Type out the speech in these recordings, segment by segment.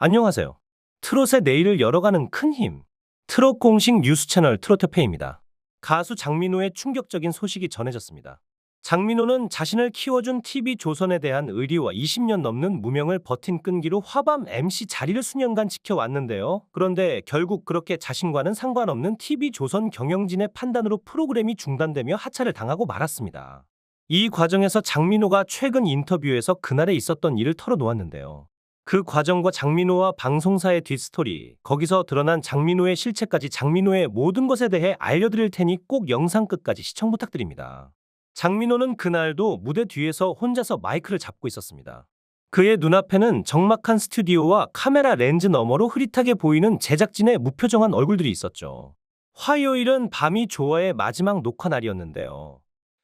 안녕하세요. 트롯의 내일을 열어가는 큰 힘. 트롯 공식 뉴스 채널 트로트페이입니다. 가수 장민호의 충격적인 소식이 전해졌습니다. 장민호는 자신을 키워준 TV조선에 대한 의리와 20년 넘는 무명을 버틴 끈기로 화밤 MC 자리를 수년간 지켜왔는데요. 그런데 결국 그렇게 자신과는 상관없는 TV조선 경영진의 판단으로 프로그램이 중단되며 하차를 당하고 말았습니다. 이 과정에서 장민호가 최근 인터뷰에서 그날에 있었던 일을 털어놓았는데요. 그 과정과 장민호와 방송사의 뒷스토리, 거기서 드러난 장민호의 실체까지 장민호의 모든 것에 대해 알려드릴 테니 꼭 영상 끝까지 시청 부탁드립니다. 장민호는 그날도 무대 뒤에서 혼자서 마이크를 잡고 있었습니다. 그의 눈앞에는 적막한 스튜디오와 카메라 렌즈 너머로 흐릿하게 보이는 제작진의 무표정한 얼굴들이 있었죠. 화요일은 밤이 좋아의 마지막 녹화 날이었는데요.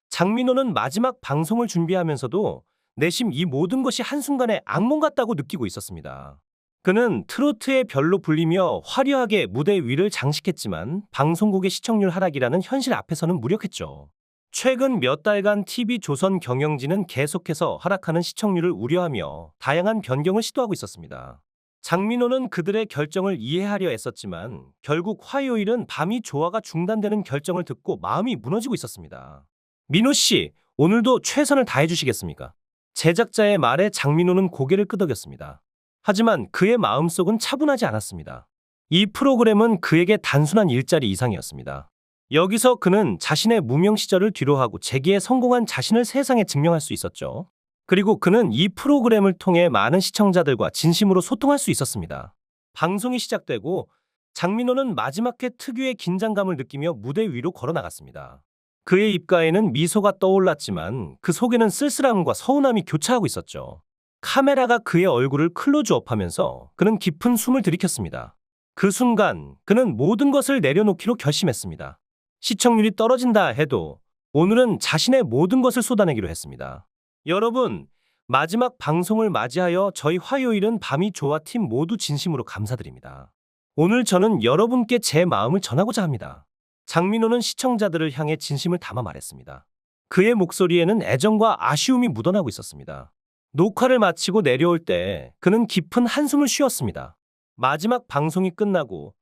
장민호는 마지막 방송을 준비하면서도 내심 이 모든 것이 한순간에 악몽 같다고 느끼고 있었습니다. 그는 트로트의 별로 불리며 화려하게 무대 위를 장식했지만 방송국의 시청률 하락이라는 현실 앞에서는 무력했죠. 최근 몇 달간 TV조선 경영진은 계속해서 하락하는 시청률을 우려하며 다양한 변경을 시도하고 있었습니다. 장민호는 그들의 결정을 이해하려 애썼지만 결국 화요일은 밤이 좋아가 중단되는 결정을 듣고 마음이 무너지고 있었습니다. 민호 씨, 오늘도 최선을 다해 주시겠습니까? 제작자의 말에 장민호는 고개를 끄덕였습니다. 하지만 그의 마음속은 차분하지 않았습니다. 이 프로그램은 그에게 단순한 일자리 이상이었습니다. 여기서 그는 자신의 무명 시절을 뒤로하고 재기에 성공한 자신을 세상에 증명할 수 있었죠. 그리고 그는 이 프로그램을 통해 많은 시청자들과 진심으로 소통할 수 있었습니다. 방송이 시작되고 장민호는 마지막 회 특유의 긴장감을 느끼며 무대 위로 걸어나갔습니다. 그의 입가에는 미소가 떠올랐지만 그 속에는 쓸쓸함과 서운함이 교차하고 있었죠. 카메라가 그의 얼굴을 클로즈업하면서 그는 깊은 숨을 들이켰습니다. 그 순간 그는 모든 것을 내려놓기로 결심했습니다. 시청률이 떨어진다 해도 오늘은 자신의 모든 것을 쏟아내기로 했습니다. 여러분, 마지막 방송을 맞이하여 저희 화요일은 밤이 좋아 팀 모두 진심으로 감사드립니다. 오늘 저는 여러분께 제 마음을 전하고자 합니다. 장민호는 시청자들을 향해 진심을 담아 말했습니다. 그의 목소리에는 애정과 아쉬움이 묻어나고 있었습니다. 녹화를 마치고 내려올 때 그는 깊은 한숨을 쉬었습니다. 마지막 방송이 끝나고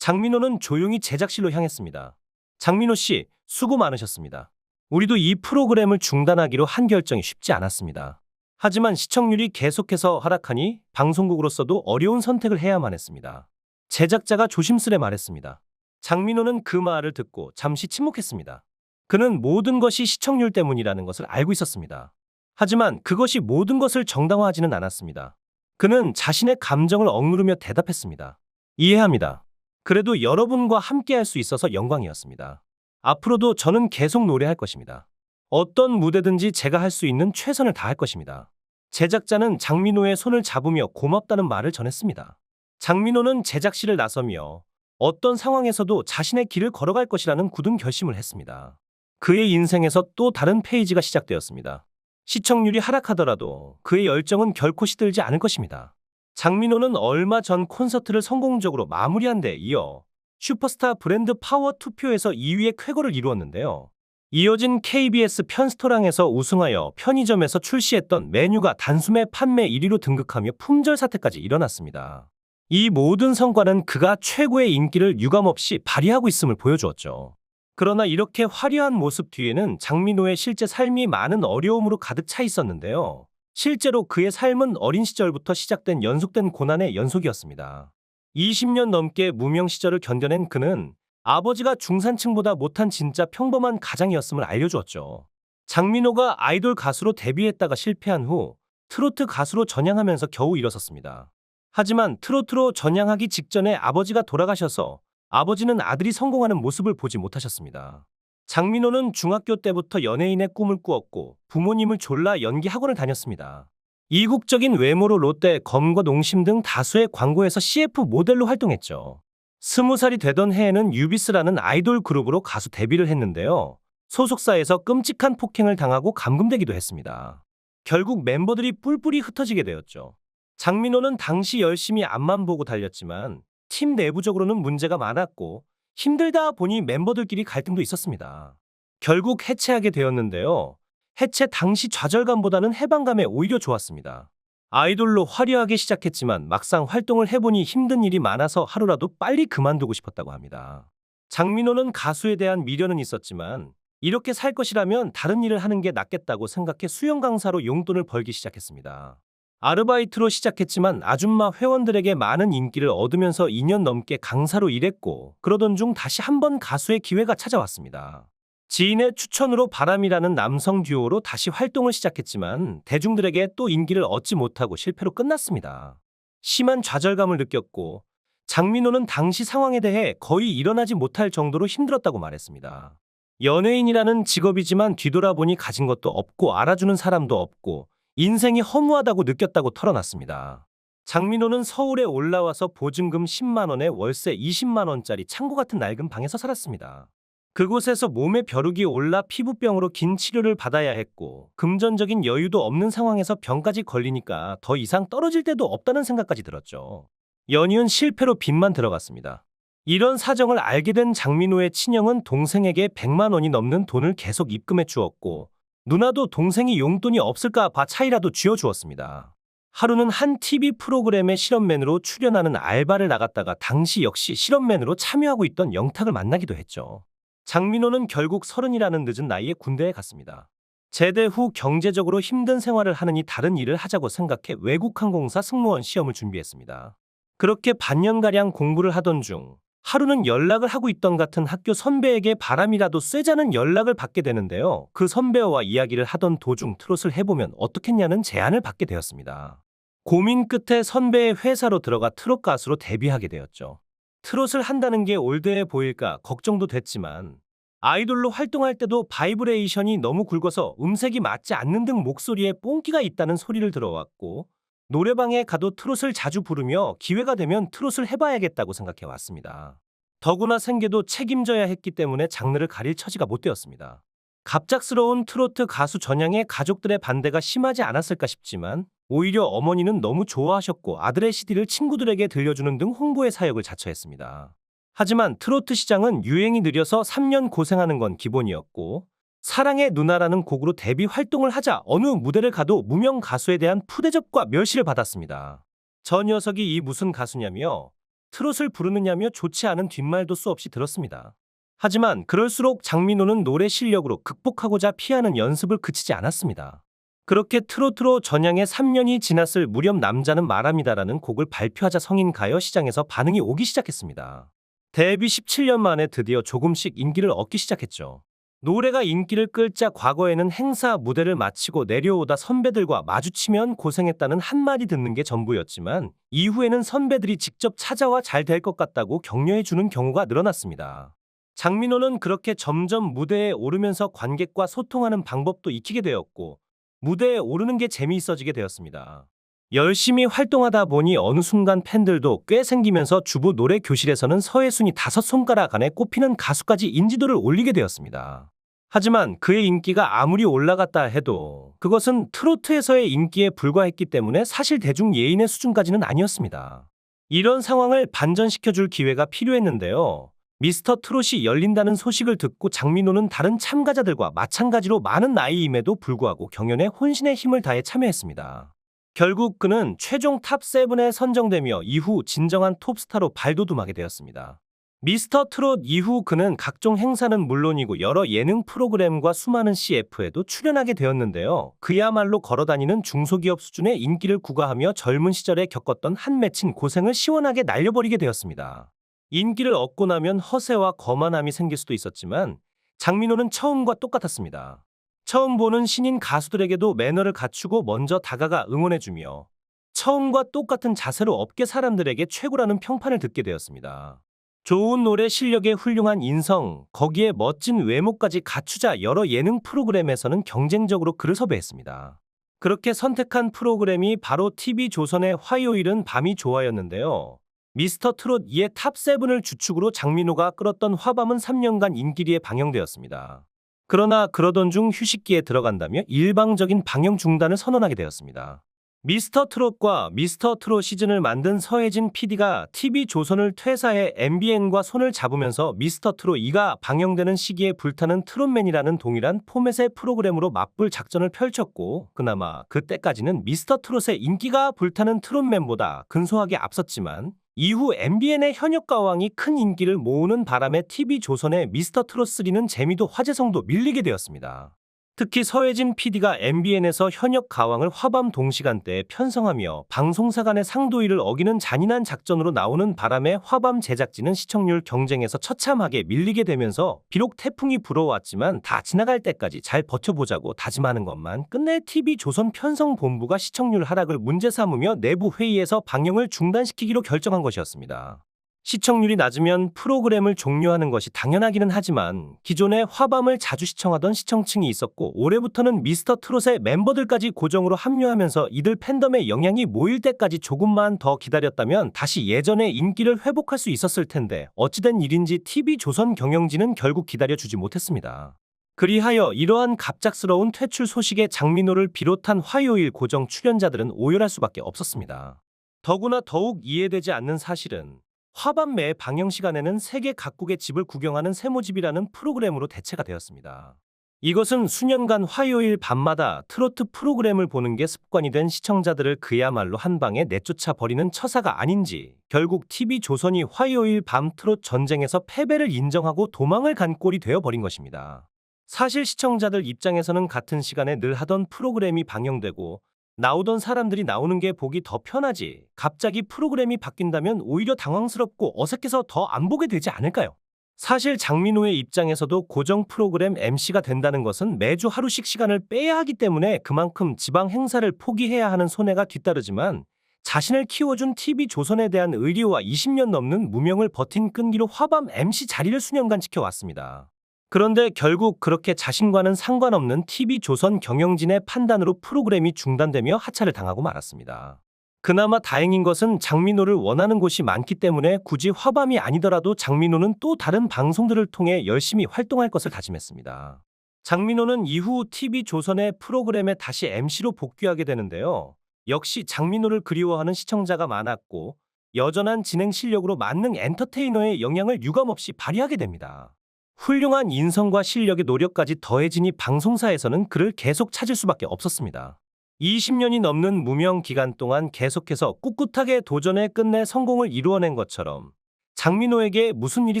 장민호는 조용히 제작실로 향했습니다. 장민호 씨, 수고 많으셨습니다. 우리도 이 프로그램을 중단하기로 한 결정이 쉽지 않았습니다. 하지만 시청률이 계속해서 하락하니 방송국으로서도 어려운 선택을 해야만 했습니다. 제작자가 조심스레 말했습니다. 장민호는 그 말을 듣고 잠시 침묵했습니다. 그는 모든 것이 시청률 때문이라는 것을 알고 있었습니다. 하지만 그것이 모든 것을 정당화하지는 않았습니다. 그는 자신의 감정을 억누르며 대답했습니다. 이해합니다. 그래도 여러분과 함께할 수 있어서 영광이었습니다. 앞으로도 저는 계속 노래할 것입니다. 어떤 무대든지 제가 할 수 있는 최선을 다할 것입니다. 제작자는 장민호의 손을 잡으며 고맙다는 말을 전했습니다. 장민호는 제작실을 나서며 어떤 상황에서도 자신의 길을 걸어갈 것이라는 굳은 결심을 했습니다. 그의 인생에서 또 다른 페이지가 시작되었습니다. 시청률이 하락하더라도 그의 열정은 결코 시들지 않을 것입니다. 장민호는 얼마 전 콘서트를 성공적으로 마무리한 데 이어 슈퍼스타 브랜드 파워 투표에서 2위의 쾌거를 이루었는데요. 이어진 KBS 편스토랑에서 우승하여 편의점에서 출시했던 메뉴가 단숨에 판매 1위로 등극하며 품절 사태까지 일어났습니다. 이 모든 성과는 그가 최고의 인기를 유감없이 발휘하고 있음을 보여주었죠. 그러나 이렇게 화려한 모습 뒤에는 장민호의 실제 삶이 많은 어려움으로 가득 차 있었는데요. 실제로 그의 삶은 어린 시절부터 시작된 연속된 고난의 연속이었습니다. 20년 넘게 무명 시절을 견뎌낸 그는 아버지가 중산층보다 못한 진짜 평범한 가장이었음을 알려주었죠. 장민호가 아이돌 가수로 데뷔했다가 실패한 후 트로트 가수로 전향하면서 겨우 일어섰습니다. 하지만 트로트로 전향하기 직전에 아버지가 돌아가셔서 아버지는 아들이 성공하는 모습을 보지 못하셨습니다. 장민호는 중학교 때부터 연예인의 꿈을 꾸었고 부모님을 졸라 연기 학원을 다녔습니다. 이국적인 외모로 롯데, 검과 농심 등 다수의 광고에서 CF 모델로 활동했죠. 20살이 되던 해에는 유비스라는 아이돌 그룹으로 가수 데뷔를 했는데요. 소속사에서 끔찍한 폭행을 당하고 감금되기도 했습니다. 결국 멤버들이 뿔뿔이 흩어지게 되었죠. 장민호는 당시 열심히 앞만 보고 달렸지만 팀 내부적으로는 문제가 많았고 힘들다 보니 멤버들끼리 갈등도 있었습니다. 결국 해체하게 되었는데요. 해체 당시 좌절감보다는 해방감에 오히려 좋았습니다. 아이돌로 화려하게 시작했지만 막상 활동을 해보니 힘든 일이 많아서 하루라도 빨리 그만두고 싶었다고 합니다. 장민호는 가수에 대한 미련은 있었지만 이렇게 살 것이라면 다른 일을 하는 게 낫겠다고 생각해 수영 강사로 용돈을 벌기 시작했습니다. 아르바이트로 시작했지만 아줌마 회원들에게 많은 인기를 얻으면서 2년 넘게 강사로 일했고 그러던 중 다시 한번 가수의 기회가 찾아왔습니다. 지인의 추천으로 바람이라는 남성 듀오로 다시 활동을 시작했지만 대중들에게 또 인기를 얻지 못하고 실패로 끝났습니다. 심한 좌절감을 느꼈고 장민호는 당시 상황에 대해 거의 일어나지 못할 정도로 힘들었다고 말했습니다. 연예인이라는 직업이지만 뒤돌아보니 가진 것도 없고 알아주는 사람도 없고 인생이 허무하다고 느꼈다고 털어놨습니다. 장민호는 서울에 올라와서 보증금 10만 원에 월세 20만 원짜리 창고 같은 낡은 방에서 살았습니다. 그곳에서 몸에 벼룩이 올라 피부병으로 긴 치료를 받아야 했고 금전적인 여유도 없는 상황에서 병까지 걸리니까 더 이상 떨어질 데도 없다는 생각까지 들었죠. 연이은 실패로 빚만 들어갔습니다. 이런 사정을 알게 된 장민호의 친형은 동생에게 100만 원이 넘는 돈을 계속 입금해 주었고 누나도 동생이 용돈이 없을까 봐 차이라도 쥐어주었습니다. 하루는 한 TV 프로그램에 실업맨으로 출연하는 알바를 나갔다가 당시 역시 실업맨으로 참여하고 있던 영탁을 만나기도 했죠. 장민호는 결국 30이라는 늦은 나이에 군대에 갔습니다. 제대 후 경제적으로 힘든 생활을 하느니 다른 일을 하자고 생각해 외국항공사 승무원 시험을 준비했습니다. 그렇게 반년가량 공부를 하던 중 하루는 연락을 하고 있던 같은 학교 선배에게 바람이라도 쐬자는 연락을 받게 되는데요. 그 선배와 이야기를 하던 도중 트롯을 해보면 어떻겠냐는 제안을 받게 되었습니다. 고민 끝에 선배의 회사로 들어가 트롯 가수로 데뷔하게 되었죠. 트롯을 한다는 게 올드해 보일까 걱정도 됐지만 아이돌로 활동할 때도 바이브레이션이 너무 굵어서 음색이 맞지 않는 등 목소리에 뽕기가 있다는 소리를 들어왔고 노래방에 가도 트롯을 자주 부르며 기회가 되면 트롯을 해봐야겠다고 생각해 왔습니다. 더구나 생계도 책임져야 했기 때문에 장르를 가릴 처지가 못 되었습니다. 갑작스러운 트로트 가수 전향에 가족들의 반대가 심하지 않았을까 싶지만 오히려 어머니는 너무 좋아하셨고 아들의 CD를 친구들에게 들려주는 등 홍보의 사역을 자처했습니다. 하지만 트로트 시장은 유행이 느려서 3년 고생하는 건 기본이었고 사랑의 누나라는 곡으로 데뷔 활동을 하자 어느 무대를 가도 무명 가수에 대한 푸대접과 멸시를 받았습니다. 저 녀석이 이 무슨 가수냐며 트롯을 부르느냐며 좋지 않은 뒷말도 수없이 들었습니다. 하지만 그럴수록 장민호는 노래 실력으로 극복하고자 피하는 연습을 그치지 않았습니다. 그렇게 트로트로 전향해 3년이 지났을 무렵 남자는 말합니다라는 곡을 발표하자 성인 가요 시장에서 반응이 오기 시작했습니다. 데뷔 17년 만에 드디어 조금씩 인기를 얻기 시작했죠. 노래가 인기를 끌자 과거에는 행사 무대를 마치고 내려오다 선배들과 마주치면 고생했다는 한마디 듣는 게 전부였지만 이후에는 선배들이 직접 찾아와 잘 될 것 같다고 격려해주는 경우가 늘어났습니다. 장민호는 그렇게 점점 무대에 오르면서 관객과 소통하는 방법도 익히게 되었고 무대에 오르는 게 재미있어지게 되었습니다. 열심히 활동하다 보니 어느 순간 팬들도 꽤 생기면서 주부 노래 교실에서는 서예순위 5손가락 안에 꼽히는 가수까지 인지도를 올리게 되었습니다. 하지만 그의 인기가 아무리 올라갔다 해도 그것은 트로트에서의 인기에 불과했기 때문에 사실 대중 예인의 수준까지는 아니었습니다. 이런 상황을 반전시켜줄 기회가 필요했는데요. 미스터 트롯이 열린다는 소식을 듣고 장민호는 다른 참가자들과 마찬가지로 많은 나이임에도 불구하고 경연에 혼신의 힘을 다해 참여했습니다. 결국 그는 최종 탑7에 선정되며 이후 진정한 톱스타로 발돋움하게 되었습니다. 미스터 트롯 이후 그는 각종 행사는 물론이고 여러 예능 프로그램과 수많은 CF에도 출연하게 되었는데요. 그야말로 걸어다니는 중소기업 수준의 인기를 구가하며 젊은 시절에 겪었던 한 맺힌 고생을 시원하게 날려버리게 되었습니다. 인기를 얻고 나면 허세와 거만함이 생길 수도 있었지만 장민호는 처음과 똑같았습니다. 처음 보는 신인 가수들에게도 매너를 갖추고 먼저 다가가 응원해주며 처음과 똑같은 자세로 업계 사람들에게 최고라는 평판을 듣게 되었습니다. 좋은 노래 실력에 훌륭한 인성, 거기에 멋진 외모까지 갖추자 여러 예능 프로그램에서는 경쟁적으로 그를 섭외했습니다. 그렇게 선택한 프로그램이 바로 TV조선의 화요일은 밤이 좋아였는데요. 미스터 트롯 2의 탑7을 주축으로 장민호가 끌었던 화밤은 3년간 인기리에 방영되었습니다. 그러나 그러던 중 휴식기에 들어간다며 일방적인 방영 중단을 선언하게 되었습니다. 미스터 트롯과 미스터 트롯 시즌을 만든 서혜진 PD가 TV조선을 퇴사해 MBN과 손을 잡으면서 미스터 트롯 2가 방영되는 시기에 불타는 트롯맨이라는 동일한 포맷의 프로그램으로 맞불 작전을 펼쳤고, 그나마 그때까지는 미스터 트롯의 인기가 불타는 트롯맨보다 근소하게 앞섰지만 이후 MBN의 현역가왕이 큰 인기를 모으는 바람에 TV조선의 미스터 트롯 3는 재미도 화제성도 밀리게 되었습니다. 특히 서혜진 PD가 MBN에서 현역 가왕을 화밤 동시간대에 편성하며 방송사 간의 상도위를 어기는 잔인한 작전으로 나오는 바람에 화밤 제작진은 시청률 경쟁에서 처참하게 밀리게 되면서 비록 태풍이 불어왔지만 다 지나갈 때까지 잘 버텨보자고 다짐하는 것만 끝내 TV조선 편성본부가 시청률 하락을 문제 삼으며 내부 회의에서 방영을 중단시키기로 결정한 것이었습니다. 시청률이 낮으면 프로그램을 종료하는 것이 당연하기는 하지만 기존에 화밤을 자주 시청하던 시청층이 있었고, 올해부터는 미스터 트롯의 멤버들까지 고정으로 합류하면서 이들 팬덤의 영향이 모일 때까지 조금만 더 기다렸다면 다시 예전의 인기를 회복할 수 있었을 텐데 어찌된 일인지 TV조선 경영진은 결국 기다려주지 못했습니다. 그리하여 이러한 갑작스러운 퇴출 소식에 장민호를 비롯한 화요일 고정 출연자들은 오열할 수밖에 없었습니다. 더구나 더욱 이해되지 않는 사실은 화밤 매 방영 시간에는 세계 각국의 집을 구경하는 세모집이라는 프로그램으로 대체가 되었습니다. 이것은 수년간 화요일 밤마다 트로트 프로그램을 보는 게 습관이 된 시청자들을 그야말로 한 방에 내쫓아 버리는 처사가 아닌지, 결국 TV조선이 화요일 밤 트롯 전쟁에서 패배를 인정하고 도망을 간 꼴이 되어버린 것입니다. 사실 시청자들 입장에서는 같은 시간에 늘 하던 프로그램이 방영되고 나오던 사람들이 나오는 게 보기 더 편하지, 갑자기 프로그램이 바뀐다면 오히려 당황스럽고 어색해서 더 안 보게 되지 않을까요? 사실 장민호의 입장에서도 고정 프로그램 MC가 된다는 것은 매주 하루씩 시간을 빼야 하기 때문에 그만큼 지방 행사를 포기해야 하는 손해가 뒤따르지만, 자신을 키워준 TV조선에 대한 의리와 20년 넘는 무명을 버틴 끈기로 화밤 MC 자리를 수년간 지켜왔습니다. 그런데 결국 그렇게 자신과는 상관없는 TV조선 경영진의 판단으로 프로그램이 중단되며 하차를 당하고 말았습니다. 그나마 다행인 것은 장민호를 원하는 곳이 많기 때문에 굳이 화밤이 아니더라도 장민호는 또 다른 방송들을 통해 열심히 활동할 것을 다짐했습니다. 장민호는 이후 TV조선의 프로그램에 다시 MC로 복귀하게 되는데요. 역시 장민호를 그리워하는 시청자가 많았고 여전한 진행 실력으로 만능 엔터테이너의 영향을 유감없이 발휘하게 됩니다. 훌륭한 인성과 실력의 노력까지 더해지니 방송사에서는 그를 계속 찾을 수밖에 없었습니다. 20년이 넘는 무명 기간 동안 계속해서 꿋꿋하게 도전해 끝내 성공을 이루어낸 것처럼 장민호에게 무슨 일이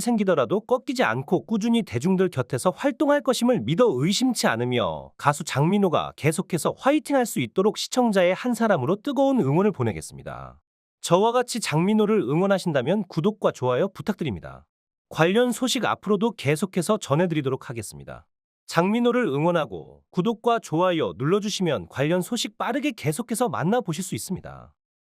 생기더라도 꺾이지 않고 꾸준히 대중들 곁에서 활동할 것임을 믿어 의심치 않으며 가수 장민호가 계속해서 화이팅할 수 있도록 시청자의 한 사람으로 뜨거운 응원을 보내겠습니다. 저와 같이 장민호를 응원하신다면 구독과 좋아요 부탁드립니다. 관련 소식 앞으로도 계속해서 전해드리도록 하겠습니다. 장민호를 응원하고 구독과 좋아요 눌러주시면 관련 소식 빠르게 계속해서 만나보실 수 있습니다.